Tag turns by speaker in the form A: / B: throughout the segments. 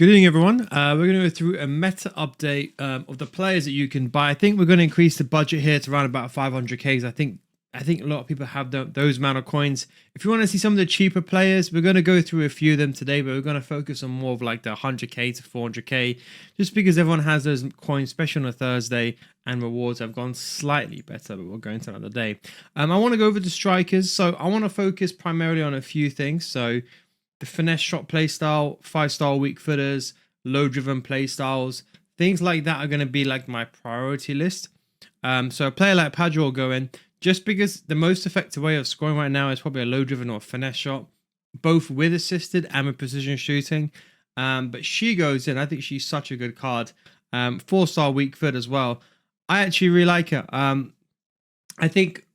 A: Good evening, everyone. We're going to go through a meta update of the players that you can buy. I think we're going to increase the budget here to around about 500k. I think a lot of people have those amount of coins. If you want to see some of the cheaper players, we're going to go through a few of them today, but we're going to focus on more of like the 100k to 400k, just because everyone has those coins, especially on a Thursday, and rewards have gone slightly better, but we'll go into another day. I want to go over the strikers, so I want to focus primarily on a few things. So the finesse shot playstyle, 5-star weak footers, low driven playstyles, things like that are going to be like my priority list. So a player like Padua will go in just because the most effective way of scoring right now is probably a low driven or a finesse shot, both with assisted and with precision shooting. But she goes in. I think she's such a good card. 4-star weak foot as well. I actually really like her. I think,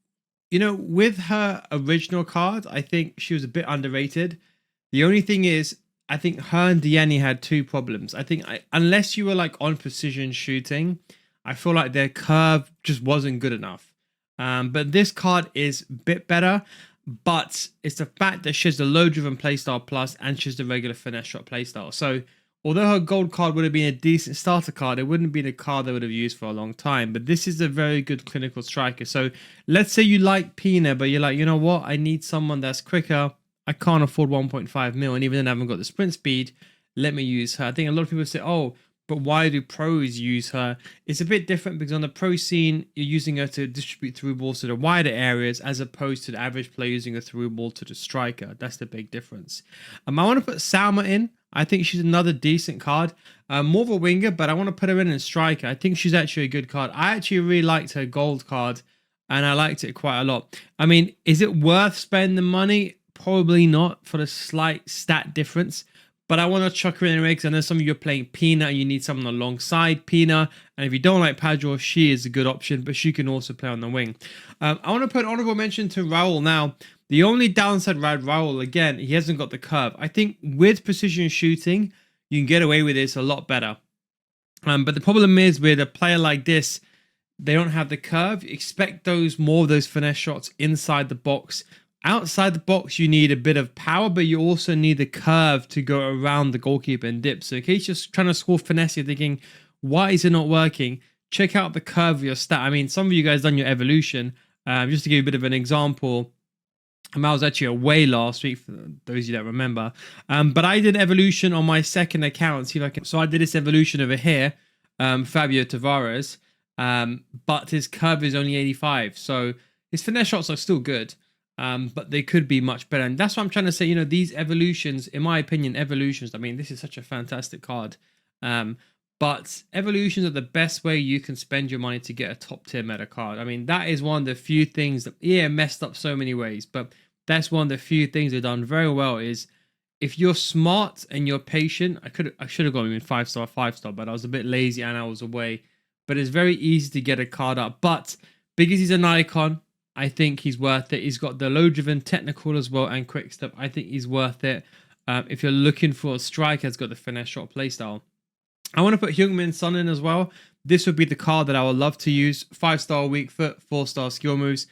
A: with her original card, I think she was a bit underrated. The only thing is, I think her and Deani had two problems. I think unless you were like on precision shooting, I feel like their curve just wasn't good enough. But this card is a bit better, but it's the fact that she has the low driven playstyle plus and she's the regular finesse shot playstyle. So although her gold card would have been a decent starter card, it wouldn't be the card they would have used for a long time. But this is a very good clinical striker. So let's say you like Pina, but you're like, you know what? I need someone that's quicker. I can't afford 1.5 mil, and even then I haven't got the sprint speed. Let me use her. I think a lot of people say, oh, but why do pros use her? It's a bit different because on the pro scene, you're using her to distribute through balls to the wider areas as opposed to the average player using a through ball to the striker. That's the big difference. I want to put Salma in. I think she's another decent card. More of a winger, but I want to put her in striker. I think she's actually a good card. I actually really liked her gold card, and I liked it quite a lot. I mean, is it worth spending the money? Probably not for the slight stat difference, but I want to chuck her in anyway because I know some of you are playing Pina and you need someone alongside Pina. And if you don't like Padua, she is a good option, but she can also play on the wing. I want to put an honorable mention to Raul. Now, the only downside with Raul, again, he hasn't got the curve. I think with precision shooting, you can get away with this a lot better. But the problem is with a player like this, they don't have the curve. You expect more of those finesse shots inside the box. Outside the box, you need a bit of power, but you also need the curve to go around the goalkeeper and dip. So in case you're trying to score finesse, you're thinking, why is it not working? Check out the curve of your stat. I mean, some of you guys done your evolution. Just to give you a bit of an example, I was actually away last week, for those of you that remember. But I did evolution on my second account. See if I can. So I did this evolution over here, Fabio Tavares, but his curve is only 85. So his finesse shots are still good. But they could be much better. And that's what I'm trying to say. These evolutions, in my opinion, I mean, this is such a fantastic card. But evolutions are the best way you can spend your money to get a top tier meta card. I mean, that is one of the few things that, messed up so many ways. But that's one of the few things they've done very well is if you're smart and you're patient, I should have gone even 5-star, but I was a bit lazy and I was away. But it's very easy to get a card up. But because he's an icon, I think he's worth it. He's got the low driven technical as well and quick step. I think he's worth it. If you're looking for a striker, has got the finesse shot playstyle. I want to put Heung-min Son in as well. This would be the card that I would love to use. 5-star weak foot, 4-star skill moves.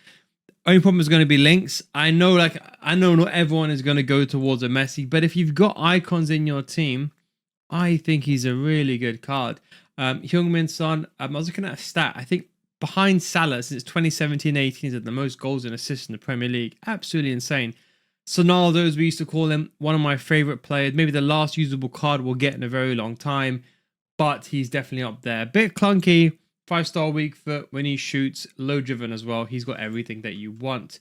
A: Only problem is going to be links. I know not everyone is going to go towards a Messi, but if you've got icons in your team, I think he's a really good card. Heung-min Son, I was looking at a stat. I think behind Salah since 2017-18, he's had the most goals and assists in the Premier League. Absolutely insane. Sonaldo, as we used to call him, one of my favorite players. Maybe the last usable card we'll get in a very long time, but he's definitely up there. Bit clunky, 5-star weak foot when he shoots, low driven as well. He's got everything that you want.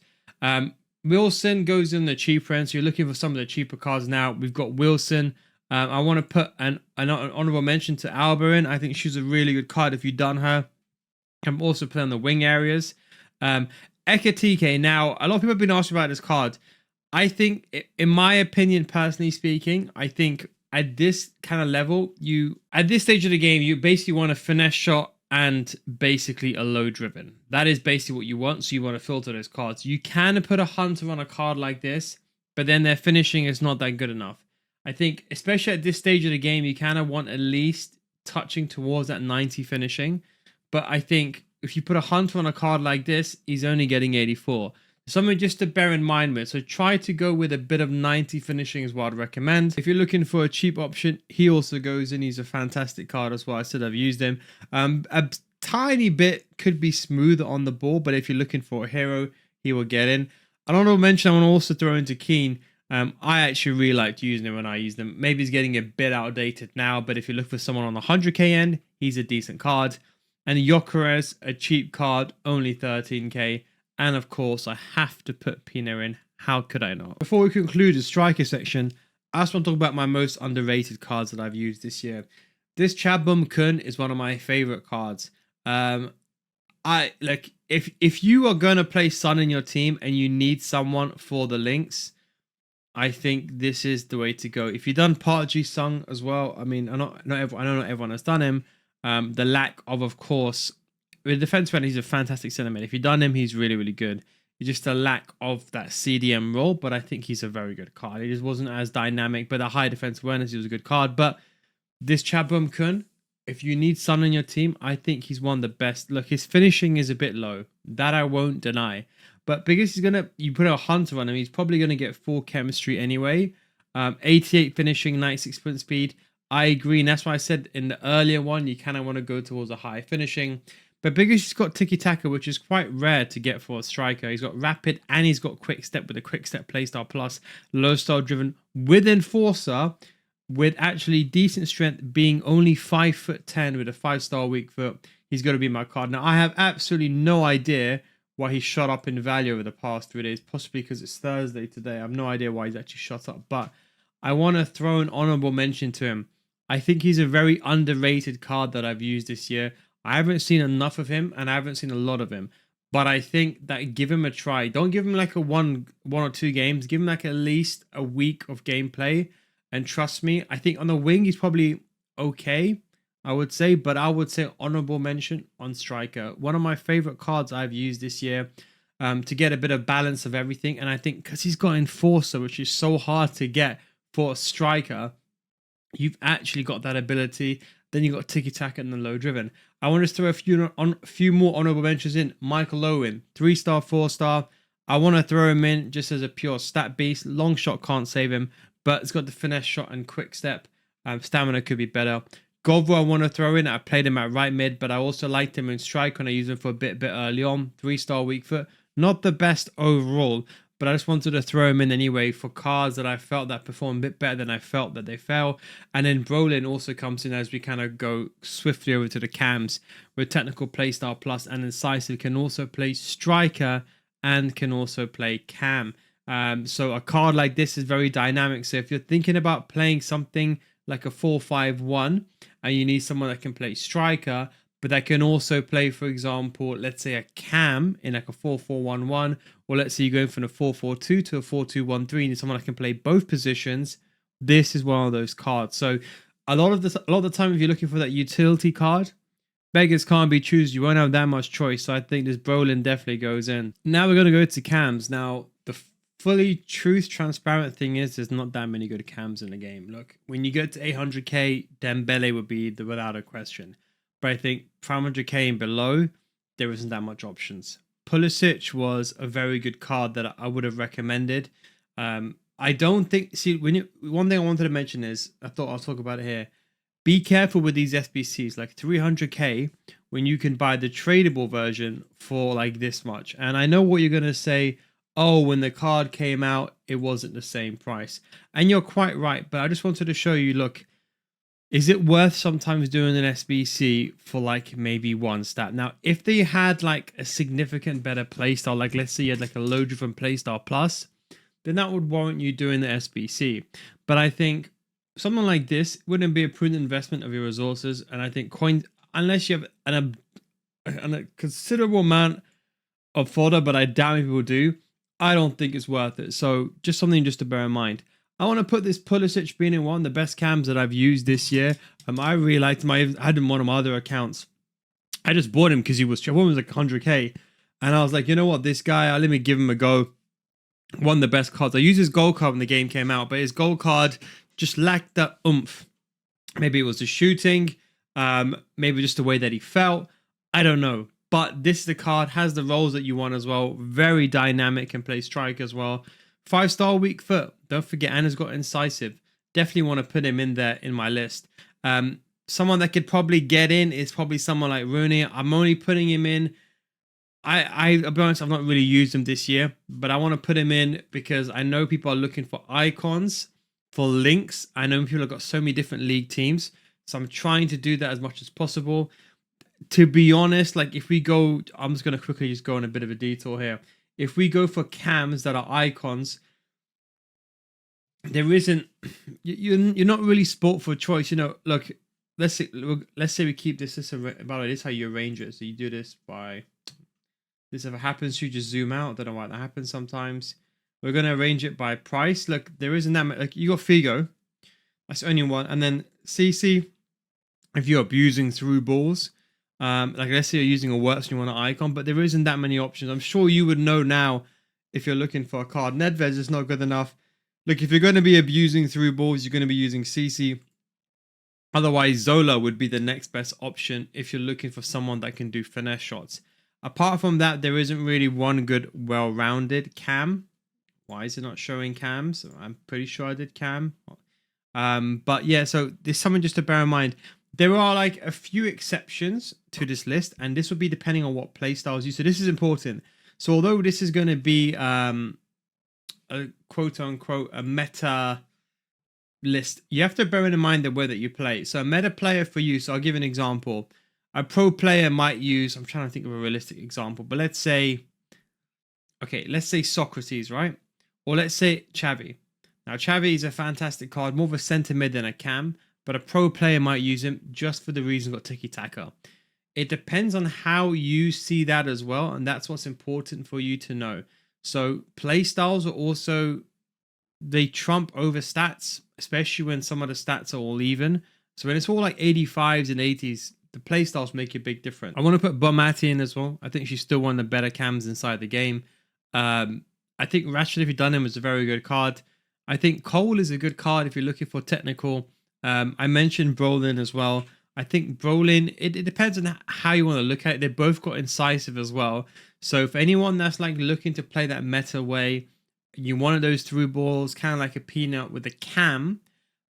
A: Wilson goes in the cheaper end, so you're looking for some of the cheaper cards now. We've got Wilson. I want to put an honorable mention to Alba in. I think she's a really good card if you've done her. I'm also playing the wing areas. Ekatike. Now, a lot of people have been asking about this card. I think, in my opinion, personally speaking, I think at this kind of level, at this stage of the game, you basically want a finesse shot and basically a low driven. That is basically what you want. So you want to filter those cards. You can put a hunter on a card like this, but then their finishing is not that good enough. I think, especially at this stage of the game, you kind of want at least touching towards that 90 finishing. But I think if you put a hunter on a card like this, he's only getting 84. Something just to bear in mind with. So try to go with a bit of 90 finishing is what I'd recommend. If you're looking for a cheap option, he also goes in. He's a fantastic card as well. I said I've used him. A tiny bit could be smoother on the ball, but if you're looking for a hero, he will get in. And I want to mention, I want to also throw into Keen. I actually really liked using him when I used him. Maybe he's getting a bit outdated now, but if you look for someone on the 100k end, he's a decent card. And Gyökeres, a cheap card, only 13k. And of course, I have to put Pino in. How could I not? Before we conclude the striker section, I just want to talk about my most underrated cards that I've used this year. This Chabum Kun is one of my favorite cards. I like if you are gonna play Sun in your team and you need someone for the links, I think this is the way to go. If you've done Parji Sung as well, I mean, I know not everyone has done him. The lack of course, with defense fan, he's a fantastic centerman. If you've done him, he's really, really good. It's just a lack of that CDM role, but I think he's a very good card. He just wasn't as dynamic, but a high defense awareness, he was a good card. But this Chabum Kun, if you need Sun on your team, I think he's one of the best. Look, his finishing is a bit low. That I won't deny. But because you put a Hunter on him, he's probably going to get full chemistry anyway. 88 finishing, 96 sprint speed. I agree, and that's why I said in the earlier one, you kind of want to go towards a high finishing. But because he's got tiki-taka, which is quite rare to get for a striker, he's got rapid and he's got quick step with a quick step playstyle plus, low style driven with enforcer, with actually decent strength, being only 5'10" with a 5-star weak foot. He's going to be my card. Now, I have absolutely no idea why he shot up in value over the past 3 days, possibly because it's Thursday today. I have no idea why he's actually shot up, but I want to throw an honorable mention to him. I think he's a very underrated card that I've used this year. I haven't seen enough of him, and I haven't seen a lot of him. But I think that give him a try. Don't give him like a one or two games. Give him like at least a week of gameplay. And trust me, I think on the wing, he's probably okay, I would say. But I would say honorable mention on striker. One of my favorite cards I've used this year to get a bit of balance of everything. And I think because he's got enforcer, which is so hard to get for a striker, you've actually got that ability. Then you got tiki-taka and the low driven. I want to throw a few more honorable mentions in. Michael Owen, 3-star, 4-star. I want to throw him in just as a pure stat beast. Long shot can't save him, but it's got the finesse shot and quick step. Stamina could be better. Govro I want to throw in. I played him at right mid, but I also liked him in strike when I used him for a bit early on. 3-star weak foot. Not the best overall, but I just wanted to throw him in anyway for cards that I felt that performed a bit better than I felt that they fell. And then Brolin also comes in as we kind of go swiftly over to the cams with technical playstyle plus and incisive, can also play striker and can also play cam. So a card like this is very dynamic. So if you're thinking about playing something like a 4-5-1 and you need someone that can play striker, but that can also play, for example, let's say a cam in like a 4-4-1-1, or let's say you're going from a 4-4-2 to a 4-2-1-3, and need someone that can play both positions. This is one of those cards. So a lot of the time, if you're looking for that utility card, beggars can't be choosers. You won't have that much choice. So I think this Brolin definitely goes in. Now we're going to go to cams. Now the fully transparent thing is there's not that many good cams in the game. Look, when you get to 800k, Dembele would be the without a question. But I think 500k and below, there isn't that much options. Pulisic was a very good card that I would have recommended. I don't think. See, one thing I wanted to mention is I thought I'll talk about it here. Be careful with these SBCs, like 300k, when you can buy the tradable version for like this much. And I know what you're gonna say. Oh, when the card came out, it wasn't the same price, and you're quite right. But I just wanted to show you. Look. Is it worth sometimes doing an SBC for like maybe one stat? Now, if they had like a significant better playstyle, like let's say you had like a low driven playstyle plus, then that would warrant you doing the SBC. But I think something like this wouldn't be a prudent investment of your resources. And I think coins, unless you have a considerable amount of fodder, but I doubt if people do, I don't think it's worth it. So just something just to bear in mind. I want to put this Pulisic being in one of the best cams that I've used this year. I really liked him. I had him on one of my other accounts. I just bought him because he was like 100k. And I was like, you know what? This guy, let me give him a go. One of the best cards. I used his gold card when the game came out, but his gold card just lacked that oomph. Maybe it was the shooting. Maybe just the way that he felt. I don't know. But this the card has the roles that you want as well. Very dynamic, can play strike as well. 5-star weak foot. Don't forget, Anna's got incisive. Definitely want to put him in there in my list. Someone that could probably get in is probably someone like Rooney. I'm only putting him in. I'll be honest, I've not really used him this year, but I want to put him in because I know people are looking for icons, for links. I know people have got so many different league teams, so I'm trying to do that as much as possible. To be honest, like if we go, I'm just going to quickly just go on a bit of a detour here. If we go for cams that are icons, there isn't, you're not really sport for choice. You know, look, let's say we keep this. By the way, this is how you arrange it. So you do this by, this ever happens, you just zoom out. I don't know why that happens sometimes. We're going to arrange it by price. Look, there isn't that much. Like you got Figo, that's the only one. And then CC, if you're abusing through balls, like let's say you're using a works and you want an icon, but there isn't that many options. I'm sure you would know now if you're looking for a card. Nedved is not good enough. Look, if you're going to be abusing through balls, you're going to be using CC. Otherwise, Zola would be the next best option if you're looking for someone that can do finesse shots. Apart from that, there isn't really one good, well-rounded cam. Why is it not showing cams? I'm pretty sure I did cam. But yeah, so there's something just to bear in mind. There are like a few exceptions to this list, and this will be depending on what playstyles you. So this is important. So although this is going to be a quote-unquote a meta list, you have to bear in mind the way that you play. So a meta player for you, so I'll give an example. A pro player might use, I'm trying to think of a realistic example, but let's say, okay, let's say Socrates, right? Or let's say Xavi. Now, Xavi is a fantastic card, more of a center mid than a cam, but a pro player might use him just for the reason got tiki-taka. It depends on how you see that as well, and that's what's important for you to know. So play styles are also, they trump over stats, especially when some of the stats are all even. So when it's all like 85s and 80s, the play styles make a big difference. I want to put Bomati in as well. I think she's still one of the better cams inside the game. I think Ratchet, if you've done him, is a very good card. I think Cole is a good card if you're looking for technical. I mentioned Brolin as well. I think Brolin, it depends on how you want to look at it. They both got incisive as well. So for anyone that's like looking to play that meta way, you wanted those through balls, kind of like a peanut with a cam,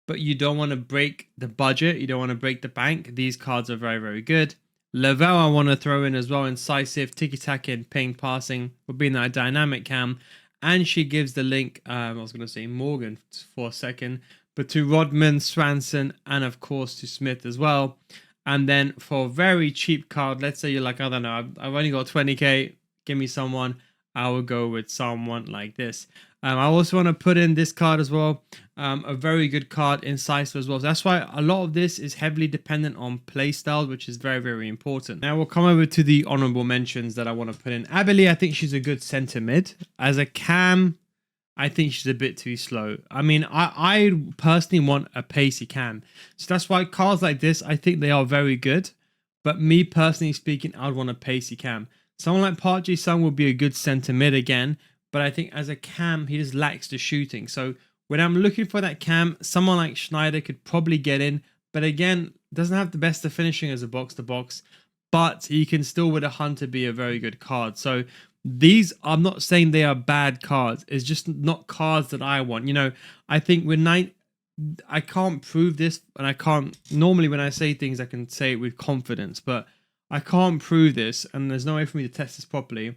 A: but you don't want to break the budget. You don't want to break the bank. These cards are very, very good. Lavelle, I want to throw in as well. Incisive, tiki-taka, and ping passing for being that dynamic cam. And she gives the link, I was going to say Morgan for a second, but to Rodman, Swanson, and of course to Smith as well. And then for a very cheap card, let's say you're like, I don't know, I've only got 20k, give me someone. I would go with someone like this. I also want to put in this card as well. A very good card, incisive as well. So that's why a lot of this is heavily dependent on playstyle, which is very, very important. Now we'll come over to the honorable mentions that I want to put in. Abilene, I think she's a good center mid. As a cam, I think she's a bit too slow. I mean, I personally want a pacey cam. So that's why cards like this, I think they are very good. But me personally speaking, I would want a pacey cam. Someone like Park Ji-sung will be a good center mid again. But I think as a cam, he just lacks the shooting. So when I'm looking for that cam, someone like Schneider could probably get in. But again, doesn't have the best of finishing as a box-to-box. But he can still, with a Hunter, be a very good card. So these, I'm not saying they are bad cards. It's just not cards that I want. You know, I think with I can't prove this. And I can't, normally when I say things, I can say it with confidence. But I can't prove this. And there's no way for me to test this properly.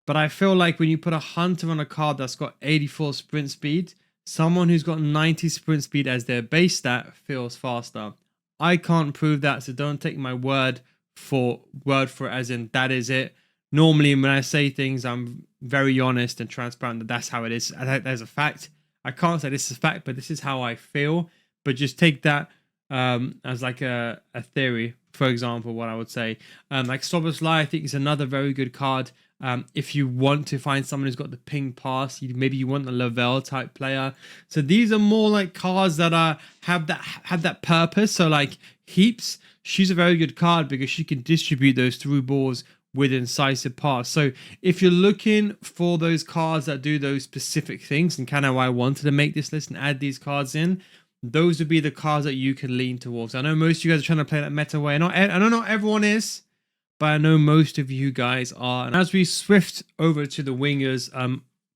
A: But I feel like when you put a Hunter on a card that's got 84 sprint speed, someone who's got 90 sprint speed as their base stat feels faster. I can't prove that, so don't take my word for it as in that is it. Normally, when I say things, I'm very honest and transparent that that's how it is. There's a fact. I can't say this is a fact, but this is how I feel. But just take that as like a theory, for example, what I would say. Like Soboslai, I think is another very good card. If you want to find someone who's got the ping pass, maybe you want a Lavelle type player. So these are more like cards that have that purpose. So like Heaps, she's a very good card because she can distribute those through balls with incisive pass. So if you're looking for those cards that do those specific things, and kind of why I wanted to make this list and add these cards in, those would be the cards that you can lean towards. I know most of you guys are trying to play that meta way. I know not everyone is. but I know most of you guys are. And as we swift over to the wingers,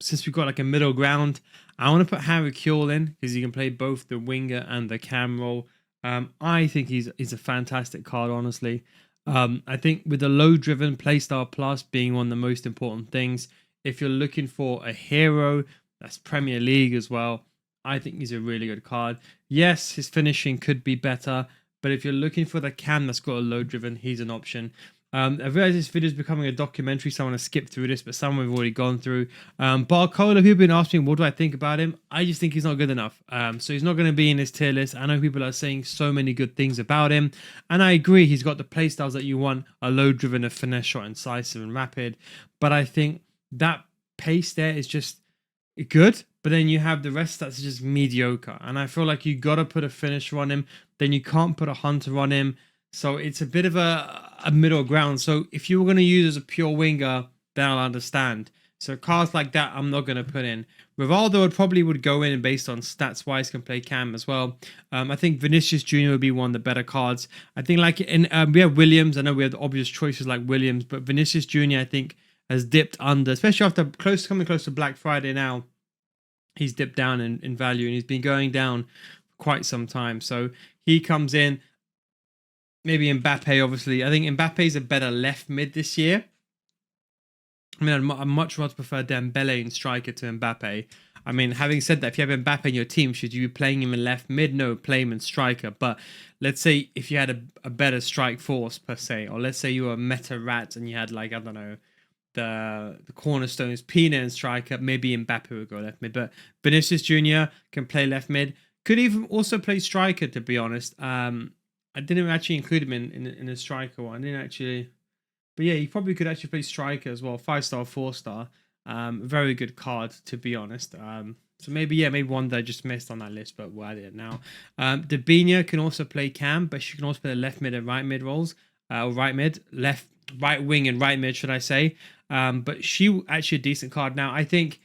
A: since we've got like a middle ground, I want to put Harry Kewell in because he can play both the winger and the cam role. I think he's a fantastic card, honestly. I think with the low-driven playstyle plus being one of the most important things, if you're looking for a hero that's Premier League as well, I think he's a really good card. Yes, his finishing could be better, but if you're looking for the cam that's got a low-driven, he's an option. I realize this video is becoming a documentary, so I want to skip through this, but some we've already gone through. Barcola, people have been asking, what do I think about him? I just think he's not good enough. So he's not going to be in this tier list. I know people are saying so many good things about him, and I agree. He's got the playstyles that you want, a low-driven, a finesse shot, incisive, and rapid. But I think that pace there is just good, but then you have the rest that's just mediocre. And I feel like you got to put a finisher on him, then you can't put a hunter on him. So it's a bit of a middle ground. So if you were going to use as a pure winger, then I'll understand. So cards like that, I'm not going to put in. Rivaldo would go in based on stats wise, can play cam as well. I think Vinicius Jr. would be one of the better cards. I think like we have Williams. I know we have the obvious choices like Williams, but Vinicius Jr. I think has dipped under, especially after coming close to Black Friday now. He's dipped down in value and he's been going down for quite some time. So he comes in. Maybe Mbappe, obviously. I think Mbappe is a better left mid this year. I mean, I'd much rather prefer Dembele in striker to Mbappe. I mean, having said that, if you have Mbappe in your team, should you be playing him in left mid? No, play him in striker. But let's say if you had a better strike force, per se, or let's say you were a meta rat and you had, like, I don't know, the cornerstones, Pina and striker, maybe Mbappe would go left mid. But Vinicius Jr. can play left mid. Could even also play striker, to be honest. I didn't actually include him in the striker one. I didn't actually, but yeah, he probably could actually play striker as well. 5-star, 4-star. Very good card, to be honest. So maybe one that I just missed on that list, but we'll add it now. Debinha can also play cam, but she can also play the left mid and right mid roles. Or right wing and right mid, should I say? But she actually a decent card. Now I think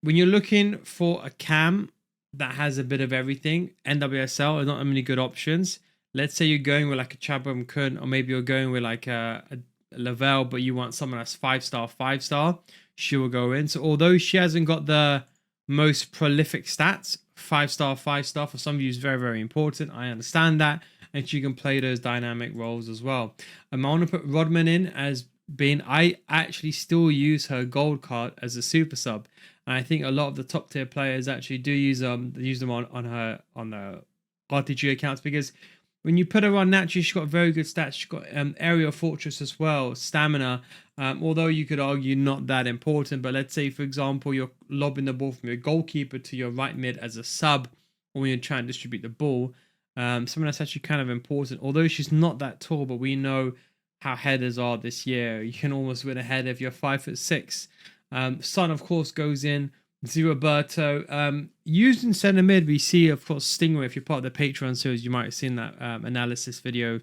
A: when you're looking for a cam that has a bit of everything, NWSL are not that many good options. Let's say you're going with like a Chabram Kun, or maybe you're going with like a Lavelle, but you want someone that's 5-star, 5-star, she will go in. So although she hasn't got the most prolific stats, 5-star, 5-star for some of you is very, very important. I understand that. And she can play those dynamic roles as well. I want to put Rodman in as being, I actually still use her gold card as a super sub. And I think a lot of the top tier players actually do use them on the RTG accounts, because when you put her on naturally, she's got very good stats. She's got aerial fortress as well, stamina. Although you could argue not that important. But let's say, for example, you're lobbing the ball from your goalkeeper to your right mid as a sub, or when you're trying to distribute the ball. Something that's actually kind of important. Although she's not that tall, but we know how headers are this year. You can almost win a header if you're 5'6". Son, of course, goes in. Roberto. Used in centre mid, we see, of course, Stingray. If you're part of the Patreon series, you might have seen that analysis video.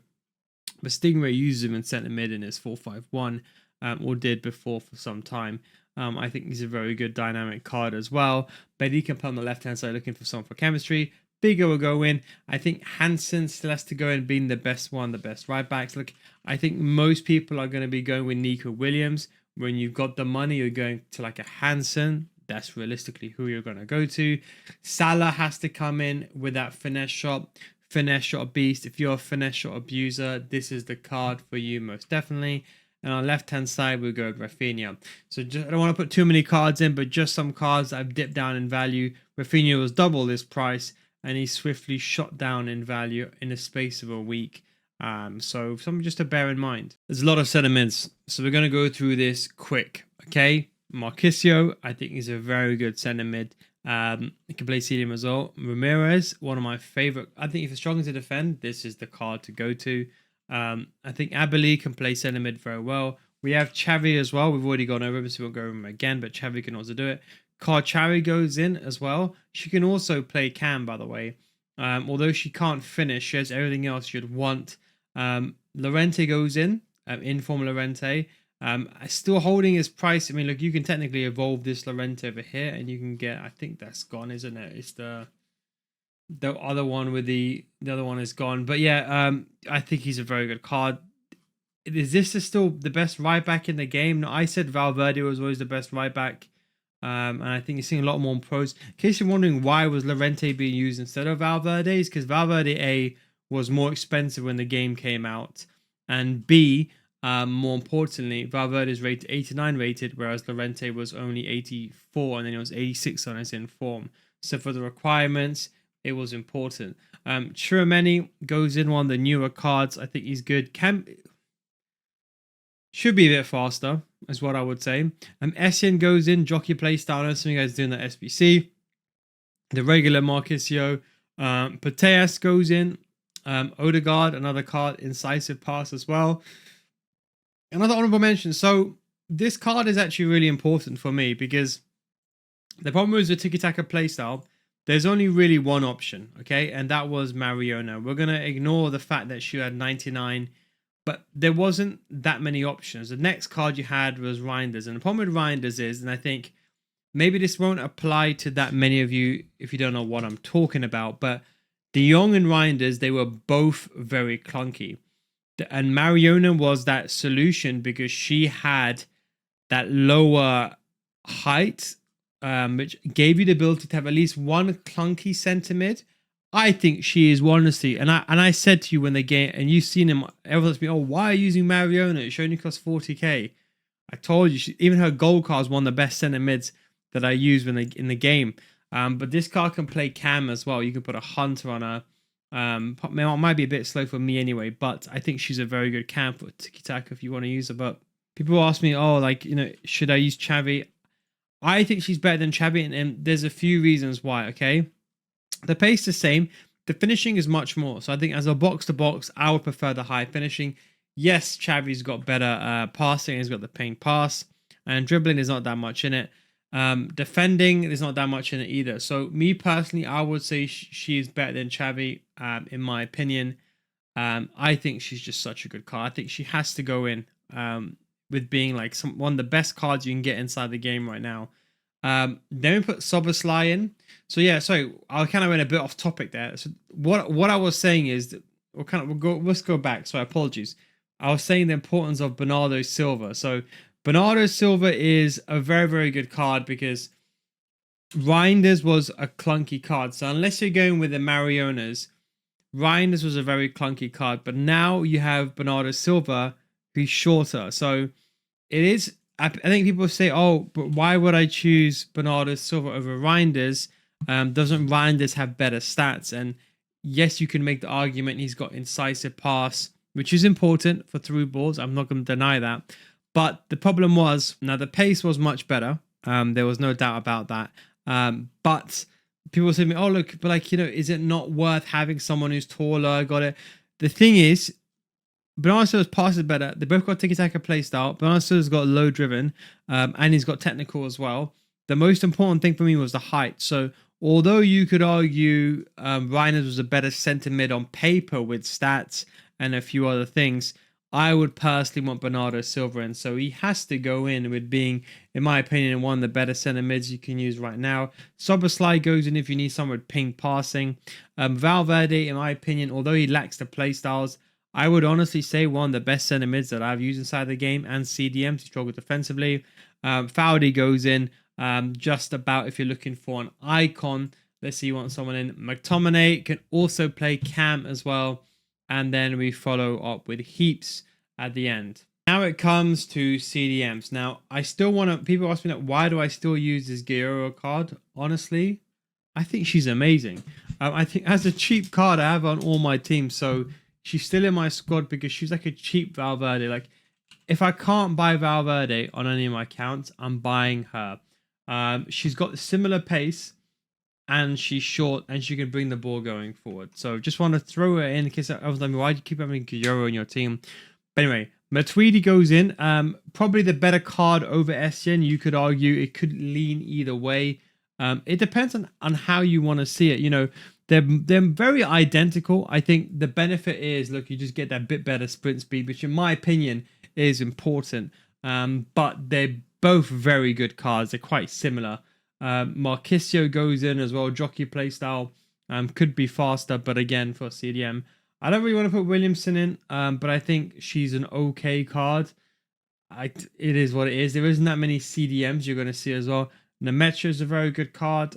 A: But Stingray uses him in centre mid in his 4-5-1, or did before for some time. I think he's a very good dynamic card as well. But he can play on the left-hand side looking for someone for chemistry. Bigger will go in. I think Hansen still has to go in being the best right backs. Look, I think most people are going to be going with Nico Williams. When you've got the money, you're going to like a Hansen. That's realistically who you're going to go to. Salah has to come in with that finesse shot beast. If you're a finesse shot abuser, this is the card for you most definitely. And on the left-hand side, we'll go with Rafinha. So I don't want to put too many cards in, but just some cards that have dipped down in value. Rafinha was double this price, and he swiftly shot down in value in the space of a week. So something just to bear in mind. There's a lot of sentiments, so we're going to go through this quick, okay? Marquisio, I think he's a very good centre mid. He can play CDM as well. Ramirez, one of my favourite. I think if you're struggling to defend, this is the card to go to. I think Abeli can play centre mid very well. We have Xavi as well. We've already gone over him, so we won't go over him again, but Xavi can also do it. Karchari goes in as well. She can also play cam, by the way. Although she can't finish, she has everything else you'd want. Lorente goes in Lorente. Still holding his price. I mean, look, you can technically evolve this Lorente over here, and you can get. I think that's gone, isn't it? It's the other one with the other one is gone. But yeah, I think he's a very good card. is this still the best right back in the game? No, I said Valverde was always the best right back. And I think you're seeing a lot more pros. In case you're wondering why was Llorente being used instead of Valverde, is because Valverde A was more expensive when the game came out, and B, more importantly, Valverde is rated 89 rated, whereas Llorente was only 84, and then it was 86 on his inform. So for the requirements, it was important. Chouameni goes in one of the newer cards. I think he's good. Should be a bit faster, is what I would say. Essien goes in, jockey playstyle. I know some of you guys doing that SBC. The regular Marquisio. Pateas goes in. Odegaard, another card, incisive pass as well. Another honorable mention. So this card is actually really important for me because the problem is with tiki-taka playstyle, there's only really one option, okay? And that was Mariona. We're going to ignore the fact that she had 99, but there wasn't that many options. The next card you had was Reinders. And the problem with Reinders is, and I think maybe this won't apply to that many of you if you don't know what I'm talking about, but De Jong and Reinders, they were both very clunky. And Mariona was that solution because she had that lower height, which gave you the ability to have at least one clunky centre mid. I think she is honestly, and I said to you when the game, and you've seen him, everyone's been, oh, why are you using Mariona? It should only cost 40k. I told you, even her gold card is one of the best centre mids that I use when in the game. But this card can play cam as well. You can put a hunter on her. Might be a bit slow for me anyway, but I think she's a very good cam for tiki taka if you want to use her. But people ask me, oh, like, you know, should I use Xavi? I think she's better than Xavi, and there's a few reasons why. Okay. The pace is the same. The finishing is much more. So I think as a box-to-box, I would prefer the high finishing. Yes, Xavi's got better passing. He's got the ping pass. And dribbling, there's not that much in it. Defending, there's not that much in it either. So me personally, I would say she is better than Xavi, in my opinion. I think she's just such a good card. I think she has to go in with being like one of the best cards you can get inside the game right now. Then we put Soboslai in. So yeah, sorry, I kind of went a bit off topic there. So what I was saying is that let's go back. So apologies. I was saying the importance of Bernardo Silva. So Bernardo Silva is a very, very good card because Reinders was a clunky card. So unless you're going with the Marionas, Reinders was a very clunky card. But now you have Bernardo Silva, who's shorter. So it is. I think people say, oh, but why would I choose Bernardo Silva over Reinders? Doesn't Reinders have better stats? And yes, you can make the argument he's got incisive pass, which is important for through balls. I'm not going to deny that. But the problem was, now the pace was much better. There was no doubt about that. But people say to me, oh, look, but like, you know, is it not worth having someone who's taller? Got it. The thing is, Bernardo Silva's pass is better. They both got tiki-taka play style. Bernardo Silva's got low driven, and he's got technical as well. The most important thing for me was the height. So although you could argue Reinders was a better centre mid on paper with stats and a few other things, I would personally want Bernardo Silva in. So he has to go in with being, in my opinion, one of the better centre mids you can use right now. Soboslai goes in if you need someone with ping passing. Valverde, in my opinion, although he lacks the play styles, I would honestly say one of the best centre mids that I've used inside the game, and CDMs, he struggled defensively. Foudy goes in just about if you're looking for an icon. Let's see, you want someone in. McTominay can also play cam as well. And then we follow up with heaps at the end. Now it comes to CDMs. Now, I still want to, people ask me, like, why do I still use this Guerrero card? Honestly, I think she's amazing. I think as a cheap card, I have on all my teams. So she's still in my squad because she's like a cheap Valverde. Like, if I can't buy Valverde on any of my accounts, I'm buying her. She's got similar pace, and she's short, and she can bring the ball going forward. So just want to throw her in case I was like, why do you keep having Guerrero in your team? But anyway, Matuidi goes in. Probably the better card over Essien. You could argue it could lean either way. It depends on how you want to see it. You know, they're very identical. I think the benefit is, look, you just get that bit better sprint speed, which in my opinion is important. But they're both very good cards. They're quite similar. Marquisio goes in as well. Jockey playstyle. Could be faster, but again, for CDM, I don't really want to put Williamson in, but I think she's an okay card. It is what it is. There isn't that many CDMs you're going to see as well. Nemetra is a very good card.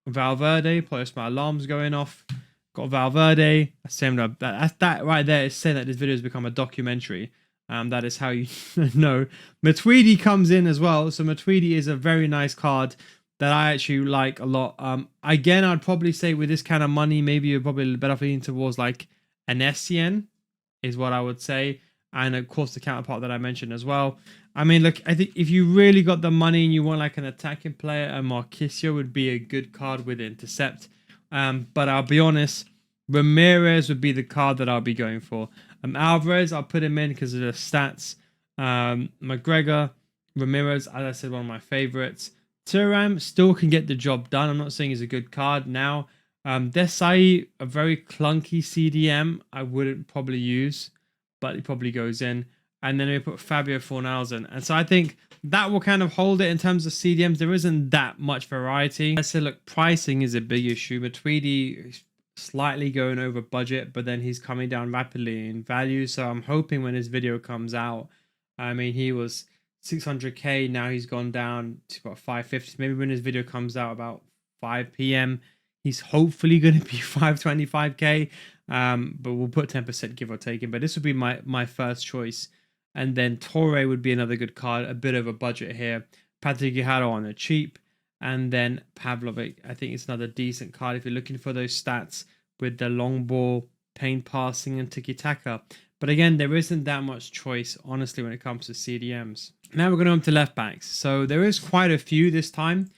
A: Valverde, plus my alarms going off. Got Valverde. That right there is saying that this video has become a documentary. That is how you know. Matuidi comes in as well. So Matuidi is a very nice card that I actually like a lot. Again, I'd probably say with this kind of money, maybe you're probably better leaning towards like an SCN is what I would say. And of course the counterpart that I mentioned as well. I mean, look, I think if you really got the money and you want like an attacking player, a Marquisio would be a good card with intercept. But I'll be honest, Ramirez would be the card that I'll be going for. Alvarez, I'll put him in because of the stats. McGregor, Ramirez, as I said, one of my favorites. Thuram still can get the job done. I'm not saying he's a good card now. Desai, a very clunky CDM, I wouldn't probably use, but he probably goes in. And then we put Fabio Fornals. And so I think that will kind of hold it in terms of CDMs. There isn't that much variety. I said, look, pricing is a big issue. Matuidi is slightly going over budget, but then he's coming down rapidly in value. So I'm hoping when his video comes out, I mean, he was 600k, now he's gone down to about 550. Maybe when his video comes out about 5 p.m, he's hopefully going to be 525k. But we'll put 10% give or take in. But this would be my first choice. And then Torre would be another good card, a bit of a budget here. Patrick Guijarro on a cheap. And then Pavlovic, I think it's another decent card if you're looking for those stats with the long ball, paint passing, and tiki-taka. But again, there isn't that much choice, honestly, when it comes to CDMs. Now we're going to to left backs. So there is quite a few this time.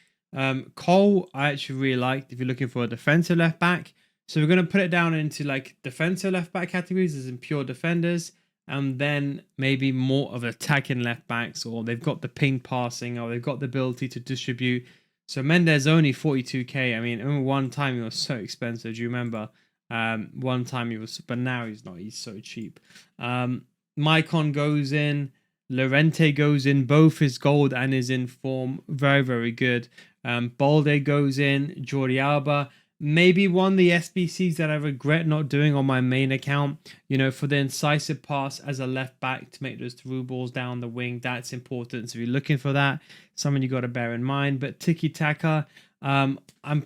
A: Cole, I actually really liked if you're looking for a defensive left back. So we're going to put it down into like defensive left back categories, as in pure defenders. And then maybe more of attacking left backs, or they've got the ping passing, or they've got the ability to distribute. So Mendes only 42k. I mean, one time he was so expensive. Do you remember? One time he was, but now he's not. He's so cheap. Maicon goes in. Lorente goes in. Both his gold and his in form. Very, very good. Balde goes in. Jordi Alba. Maybe one of the SBCs that I regret not doing on my main account, you know, for the incisive pass as a left back to make those through balls down the wing. That's important. So if you're looking for that, something you got to bear in mind. But Tiki Taka, I'm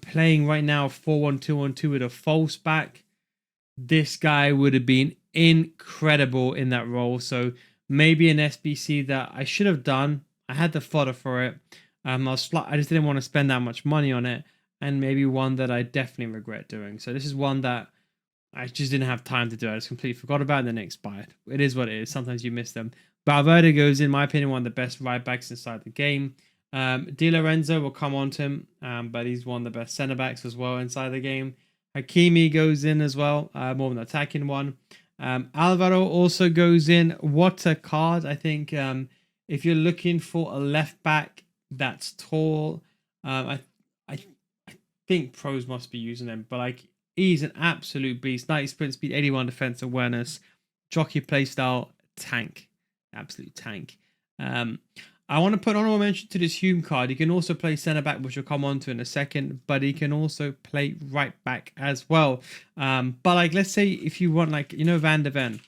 A: playing right now 4-1-2-1-2 with a false back. This guy would have been incredible in that role. So maybe an SBC that I should have done. I had the fodder for it. I just didn't want to spend that much money on it. And maybe one that I definitely regret doing. So this is one that I just didn't have time to do. I just completely forgot about it and then it expired. It is what it is. Sometimes you miss them. Valverde goes, in my opinion, one of the best right backs inside the game. Di Lorenzo will come on to him, but he's one of the best centre backs as well inside the game. Hakimi goes in as well, more of an attacking one. Alvaro also goes in. What a card. I think if you're looking for a left back that's tall, I think pros must be using him, but like he's an absolute beast. 90 sprint speed, 81 defense awareness, jockey playstyle, tank, absolute tank. I want to put honorable mention to this Hume card. He can also play centre back, which we'll come on to in a second, but he can also play right back as well. But like, let's say if you want, like, you know, Van de Ven.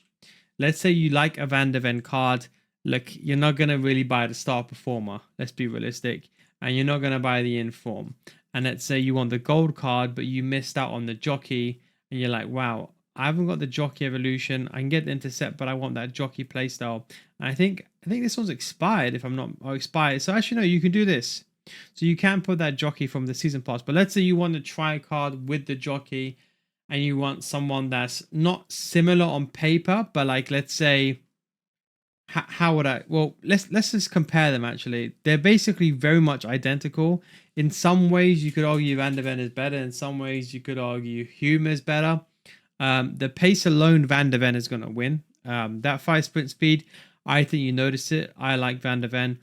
A: Let's say you like a Van de Ven card. Look, you're not gonna really buy the star performer. Let's be realistic, and you're not gonna buy the inform. And let's say you want the gold card, but you missed out on the jockey, and you're like, wow, I haven't got the jockey evolution. I can get the intercept, but I want that jockey playstyle. And I think this one's expired, if I'm not, or expired. So actually, no, you can do this. So you can put that jockey from the season pass. But let's say you want the try card with the jockey, and you want someone that's not similar on paper, but like, let's say, how would I? Well, let's just compare them. Actually, they're basically very much identical. In some ways, you could argue Van de Ven is better. In some ways, you could argue Hume is better. The pace alone, Van de Ven is going to win. That 5 sprint speed, I think you notice it. I like Van de Ven.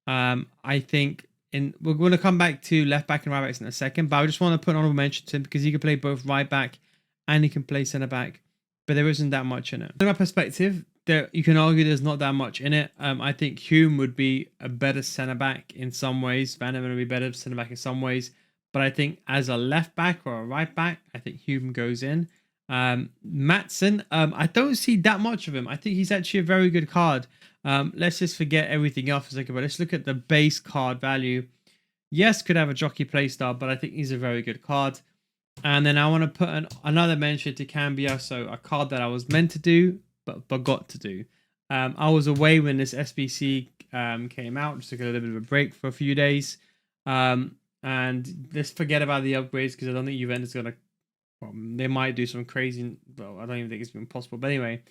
A: I think we're going to come back to left back and right backs in a second, but I just want to put an honorable mention to him because he can play both right back and he can play centre back, but there isn't that much in it. From my perspective, you can argue there's not that much in it. I think Hume would be a better centre back in some ways. Van de Ven would be better centre back in some ways. But I think as a left back or a right back, I think Hume goes in. Matson, I don't see that much of him. I think he's actually a very good card. Let's just forget everything else for a second, but let's look at the base card value. Yes, could have a jockey playstyle, but I think he's a very good card. And then I want to put another mention to Cambia, so a card that I was meant to do, but forgot to do. I was away when this SBC came out, just took a little bit of a break for a few days. And let's forget about the upgrades because I don't think Juventus is going to. Well, they might do some crazy. Well, I don't even think it's been possible. But anyway,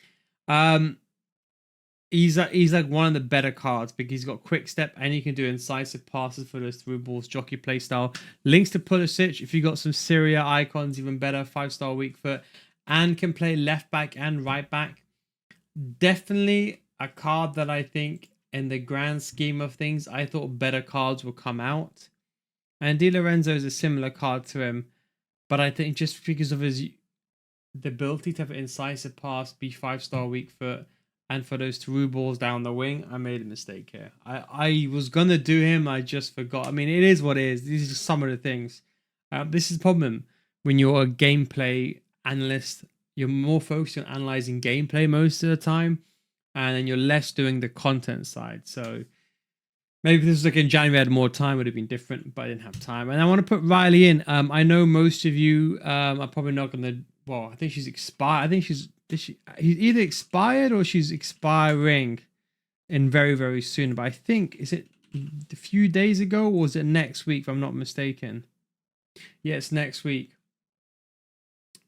A: he's like one of the better cards because he's got quick step and he can do incisive passes for those through balls, jockey play style. Links to Pulisic if you got some Syria icons, even better. 5-star weak foot and can play left back and right back. Definitely a card that I think, in the grand scheme of things, I thought better cards would come out. And Di Lorenzo is a similar card to him, but I think just because of the ability to have an incisive pass, be 5-star weak foot, and for those through balls down the wing, I made a mistake here. I was gonna do him, I just forgot. I mean, it is what it is. These are just some of the things. This is the problem when you're a gameplay analyst. You're more focused on analyzing gameplay most of the time, and then you're less doing the content side. So maybe if this was like in January, I had more time, would have been different, but I didn't have time. And I want to put Riley in. I know most of you are probably not going to. Well, I think she's expired. I think she's either expired or she's expiring in very, very soon. But I think, is it a few days ago or was it next week, if I'm not mistaken? Yeah, it's next week.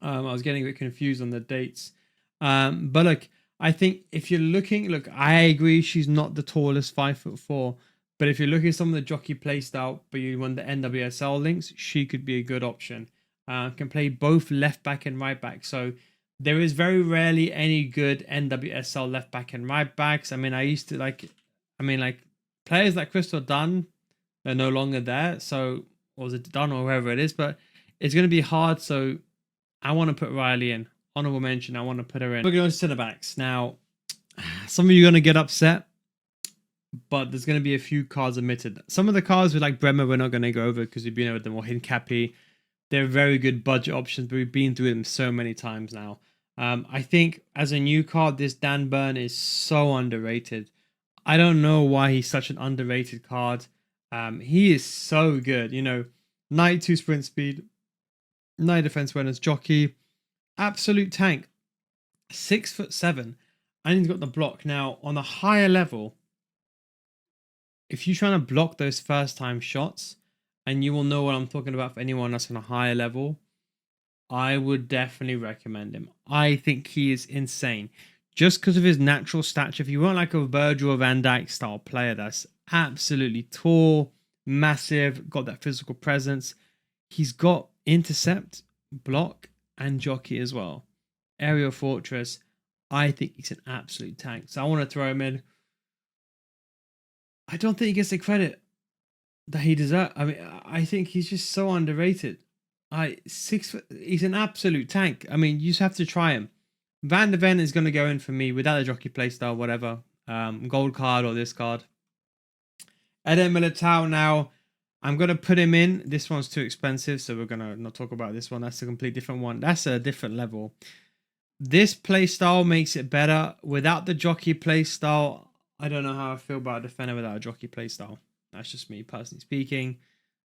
A: I was getting a bit confused on the dates. But look, I think if you're looking, look, I agree she's not the tallest, 5'4", but if you're looking at some of the jockey playstyle, but you want the NWSL links, she could be a good option. Can play both left back and right back. So there is very rarely any good NWSL left back and right backs. I mean, like players like Crystal Dunn, they're no longer there. So, or was it Dunn or whoever it is, but it's going to be hard. So I want to put Riley in. Honorable mention, I want to put her in. We're going to centre backs. Now, some of you are going to get upset, but there's going to be a few cards omitted. Some of the cards with like Bremer, we're not going to go over because we've been over them, or Hincapi. They're very good budget options, but we've been through them so many times now. I think as a new card, this Dan Burn is so underrated. I don't know why he's such an underrated card. He is so good. 92 sprint speed, 9 defense awareness, jockey, absolute tank, 6'7", and he's got the block. Now on a higher level, if you're trying to block those first time shots, and you will know what I'm talking about for anyone that's on a higher level, I would definitely recommend him. I think he is insane. Just because of his natural stature. If you want like a Virgil van Dijk style player that's absolutely tall, massive, got that physical presence, he's got intercept, block, and jockey as well. Aerial fortress. I think he's an absolute tank. So I want to throw him in. I don't think he gets the credit that he deserves. I mean, I think he's just so underrated. 6 foot, he's an absolute tank. I mean, you just have to try him. Van der Ven is going to go in for me without a jockey playstyle, whatever. Gold card or this card. Eden Militao now. I'm going to put him in. This one's too expensive, so we're going to not talk about this one. That's a complete different one. That's a different level. This playstyle makes it better. Without the jockey playstyle, I don't know how I feel about a defender without a jockey playstyle. That's just me personally speaking.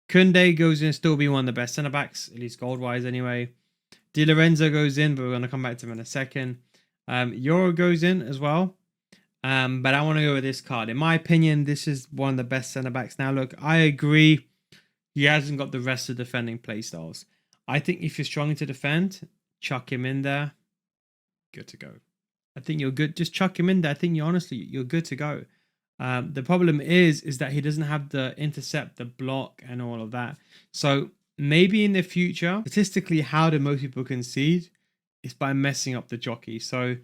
A: Kunde goes in, still be one of the best centre backs, at least gold wise anyway. Di Lorenzo goes in, but we're going to come back to him in a second. Euro goes in as well. But I want to go with this card. In my opinion, this is one of the best centre backs. Now, look, I agree. He hasn't got the rest of defending play styles. I think if you're strong to defend, chuck him in there. Good to go. I think you're good. Just chuck him in there. I think you're good to go. The problem is that he doesn't have the intercept, the block, and all of that. So maybe in the future, statistically, how do most people concede is by messing up the jockey. So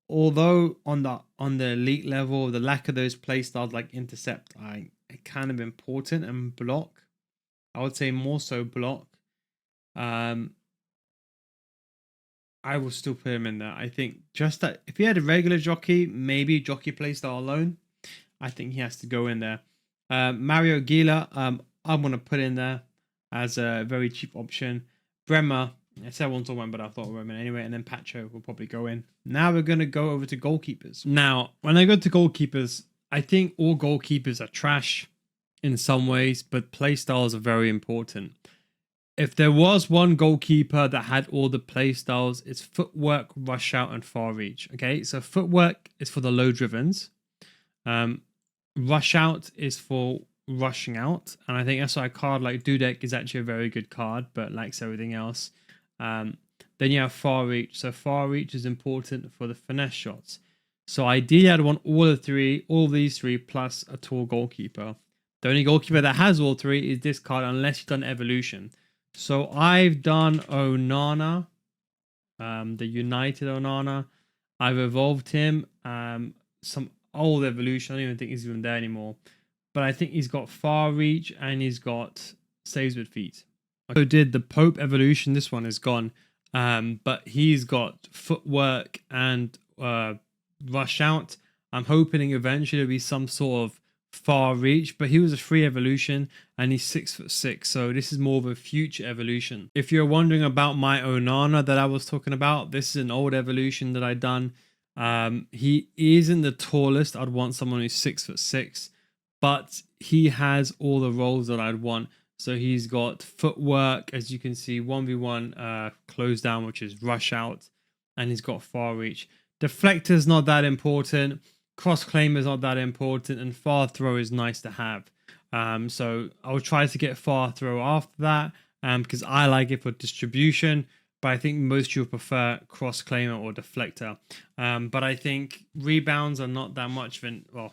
A: although on the elite level, the lack of those play styles like intercept are kind of important, and block, I would say more so block. I will still put him in there. I think just that if he had a regular jockey, maybe jockey playstyle alone, I think he has to go in there. Mario Gila, I'm going to put in there as a very cheap option. Bremer, I said I won't talk about him, but I thought Roman anyway, and then Pacho will probably go in. Now we're going to go over to goalkeepers. Now, when I go to goalkeepers, I think all goalkeepers are trash in some ways, but play styles are very important. If there was one goalkeeper that had all the play styles, it's footwork, rush out, and far reach. Okay, so footwork is for the low drivens. Rush out is for rushing out, and I think that's why a card like Dudek is actually a very good card, but lacks everything else. Then you have far reach. So far reach is important for the finesse shots. So ideally, I'd want all these three plus a tall goalkeeper. The only goalkeeper that has all three is this card, unless you've done evolution. So I've done Onana, the United Onana. I've evolved him. Some old evolution. I don't even think he's even there anymore. But I think he's got far reach and he's got saves with feet. I also did the Pope evolution. This one is gone. But he's got footwork and rush out. I'm hoping eventually there'll be some sort of far reach, but he was a free evolution and he's 6'6", so this is more of a future evolution. If you're wondering about my Onana that I was talking about, this is an old evolution that I done. He isn't the tallest. I'd want someone who's 6'6", but he has all the roles that I'd want. So he's got footwork, as you can see, 1v1 close down, which is rush out, and he's got far reach. Deflector's not that important. Cross claim is not that important, and far throw is nice to have. So I'll try to get far throw after that, because I like it for distribution, but I think most you'll prefer cross claimer or deflector. But I think rebounds are not that much of an, well,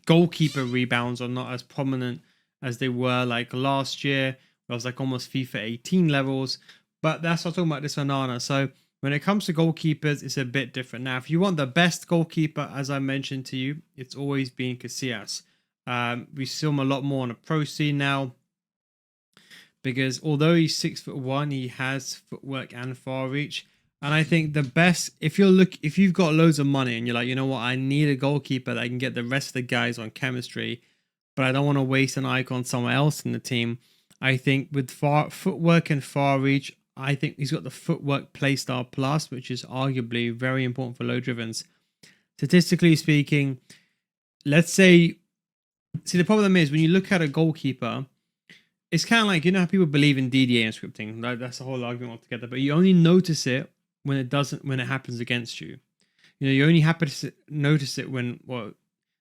A: goalkeeper rebounds are not as prominent as they were like last year. It was like almost FIFA 18 levels, but that's what I'm talking about this Onana. So when it comes to goalkeepers, it's a bit different. Now, if you want the best goalkeeper, as I mentioned to you, it's always been Casillas. We see him a lot more on a pro scene now, because although he's 6'1", he has footwork and far reach. And I think the best, if you've got loads of money and you're like, you know what, I need a goalkeeper that can get the rest of the guys on chemistry, but I don't want to waste an icon somewhere else in the team. I think with footwork and far reach, I think he's got the footwork playstyle plus, which is arguably very important for low drivens. Statistically speaking, let's say, see, the problem is when you look at a goalkeeper, it's kind of like, you know how people believe in DDA and scripting. That's the whole argument altogether. But you only notice it when it happens against you. You know, you only notice it when, well,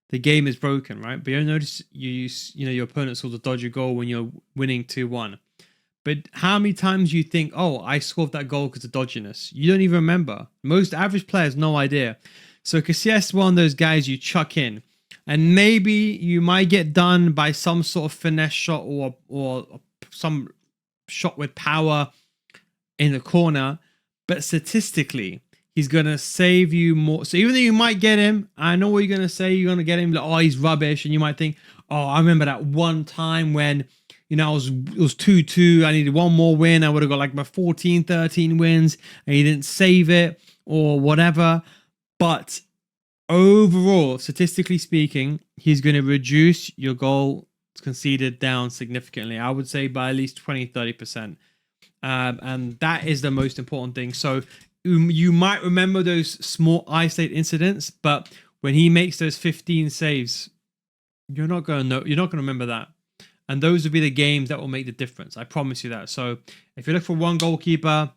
A: the game is broken, right? But you don't notice your opponent saw the dodgy goal when you're winning 2-1. But how many times you think, oh, I scored that goal because of dodginess? You don't even remember. Most average players, no idea. So Casillas is one of those guys you chuck in. And maybe you might get done by some sort of finesse shot or some shot with power in the corner. But statistically, he's going to save you more. So even though you might get him, I know what you're going to say. You're going to get him like, oh, he's rubbish. And you might think, oh, I remember that one time when, you know, it was 2-2. I needed one more win. I would have got like my 14, 13 wins. And he didn't save it or whatever. But overall, statistically speaking, he's going to reduce your goal conceded down significantly. I would say by at least 20, 30%. And that is the most important thing. So you might remember those small isolated incidents, but when he makes those 15 saves, you're not going to remember that. And those will be the games that will make the difference. I promise you that. So if you look for one goalkeeper,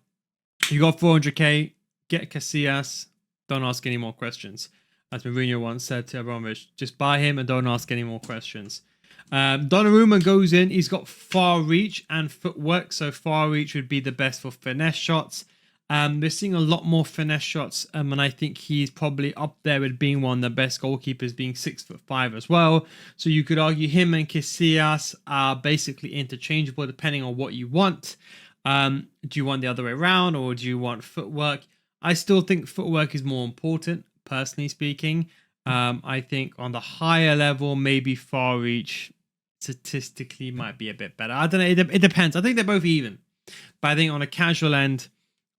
A: you got 400k, get Casillas. Don't ask any more questions. As Mourinho once said to Abramovich, just buy him and don't ask any more questions. Donnarumma goes in. He's got far reach and footwork. So far reach would be the best for finesse shots. We're seeing a lot more finesse shots, and I think he's probably up there with being one of the best goalkeepers, being 6'5" as well. So you could argue him and Casillas are basically interchangeable depending on what you want. Do you want the other way around, or do you want footwork? I still think footwork is more important, personally speaking. I think on the higher level, maybe far reach statistically might be a bit better. I don't know. It depends. I think they're both even. But I think on a casual end,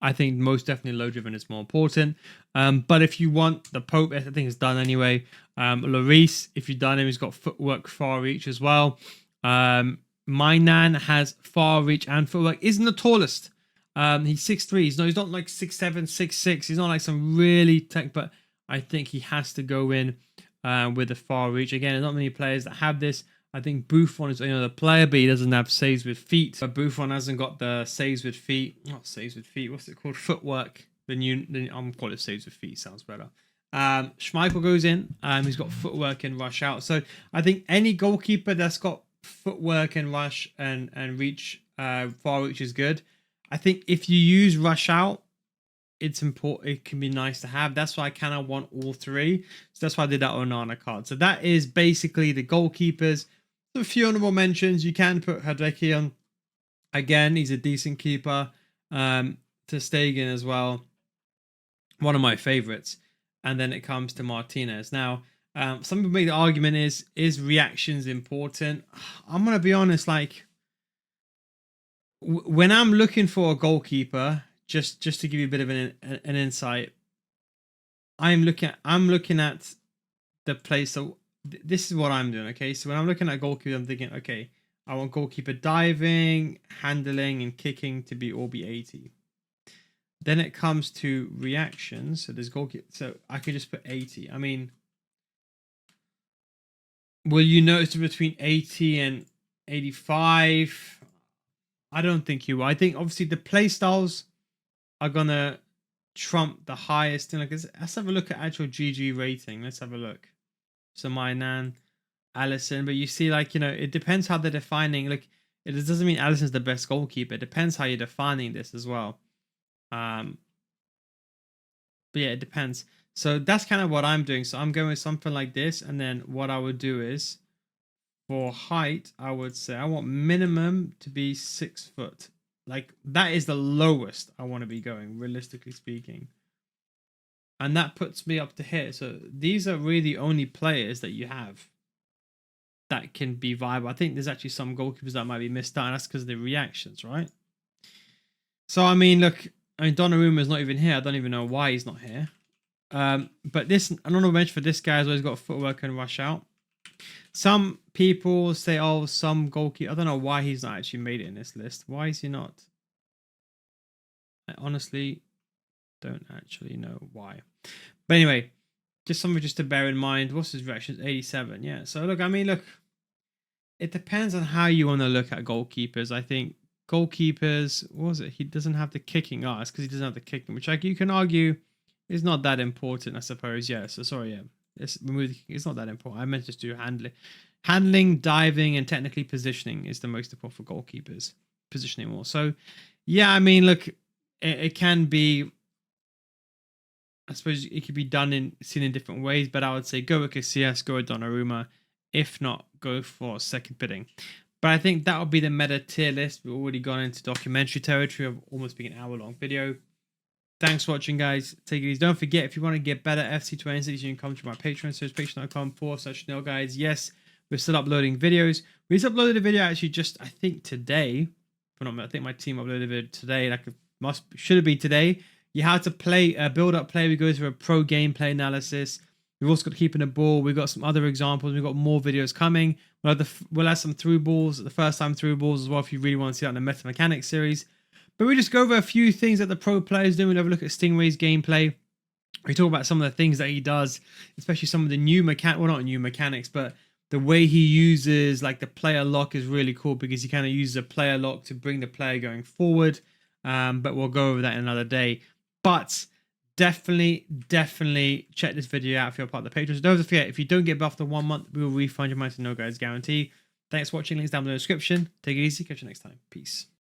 A: I think most definitely low driven is more important. But if you want the Pope, I think it's done anyway. Lloris, if you've done him, he's got footwork, far reach as well. Mainan has far reach and footwork. Isn't the tallest. He's 6'3". He's not like 6'7", 6'6". He's not like some really tech, but I think he has to go in with the far reach. Again, there's not many players that have this. I think Buffon is the player, but he doesn't have saves with feet. But Buffon hasn't got the saves with feet. Not saves with feet. What's it called? Footwork. I'm calling it saves with feet. Sounds better. Schmeichel goes in. He's got footwork and rush out. So I think any goalkeeper that's got footwork and rush and reach, far reach is good. I think if you use rush out, it's important. It can be nice to have. That's why I kind of want all three. So that's why I did that Onana card. So that is basically the goalkeepers. A few honorable mentions. You can put Hideki on. Again, he's a decent keeper. To Stegen as well. One of my favorites. And then it comes to Martinez. Now, some people make the argument is reactions important? I'm going to be honest, like, when I'm looking for a goalkeeper, just to give you a bit of an insight, I'm looking at the place. So this is what I'm doing. Okay, so when I'm looking at goalkeeper, I'm thinking, okay, I want goalkeeper diving, handling, and kicking to be all be 80. Then it comes to reactions. So there's goalkeeper. So I could just put 80. I mean, will you notice between 80 and 85? I don't think you will. I think obviously the play styles are gonna trump the highest thing. Like, let's have a look at actual GG rating. Let's have a look. So Mainan, Allison, but you see, like, it depends how they're defining. Like, it doesn't mean Allison's the best goalkeeper. It depends how you're defining this as well. But yeah, it depends. So that's kind of what I'm doing. So I'm going with something like this, and then what I would do is, for height, I would say I want minimum to be 6 foot. Like, that is the lowest I want to be going, realistically speaking. And that puts me up to here. So these are really the only players that you have that can be viable. I think there's actually some goalkeepers that might be missed out, and that's because of the reactions, right? So, I mean, look, Donnarumma is not even here. I don't even know why he's not here. But this, I don't know mention for this guy as well. He's got footwork and rush out. Some people say, oh, some goalkeeper. I don't know why he's not actually made it in this list. Why is he not? I honestly don't actually know why. But anyway, just something just to bear in mind. What's his reaction? 87. Yeah. So look, I mean, look, it depends on how you want to look at goalkeepers. I think goalkeepers, what was it? He doesn't have the kicking. Oh, it's because he doesn't have the kicking, which, like, you can argue is not that important, I suppose. Yeah. So sorry. Yeah. It's not that important. I meant just do handling, diving, and technically positioning is the most important for goalkeepers. Positioning more. So, yeah, I mean, look, it can be. I suppose it could be seen in different ways, but I would say go with Casillas, go with Donnarumma. If not, go for second bidding. But I think that would be the meta tier list. We've already gone into documentary territory of almost being an hour-long video. Thanks for watching, guys. Take it easy. Don't forget, if you want to get better FC26, you can come to my Patreon. So it's patreon.com/NailGuys. Yes, we're still uploading videos. We just uploaded a video actually just, I think, today. I think my team uploaded a video today. Like, should have been today. You have to play, build up play. We go through a pro gameplay analysis. We've also got keeping the ball. We've got some other examples. We've got more videos coming. We'll have some through balls, the first time through balls as well, if you really want to see that in the Meta Mechanics series. But we just go over a few things that the pro players do. We have a look at Stingray's gameplay. We talk about some of the things that he does, especially some of the new not new mechanics, but the way he uses, like, the player lock is really cool because he kind of uses a player lock to bring the player going forward. But we'll go over that in another day. But definitely check this video out if you're part of the patrons. Don't forget, if you don't get buffed after 1 month, we will refund your money to no guys guarantee. Thanks for watching. Links down below in the description. Take it easy. Catch you next time. Peace.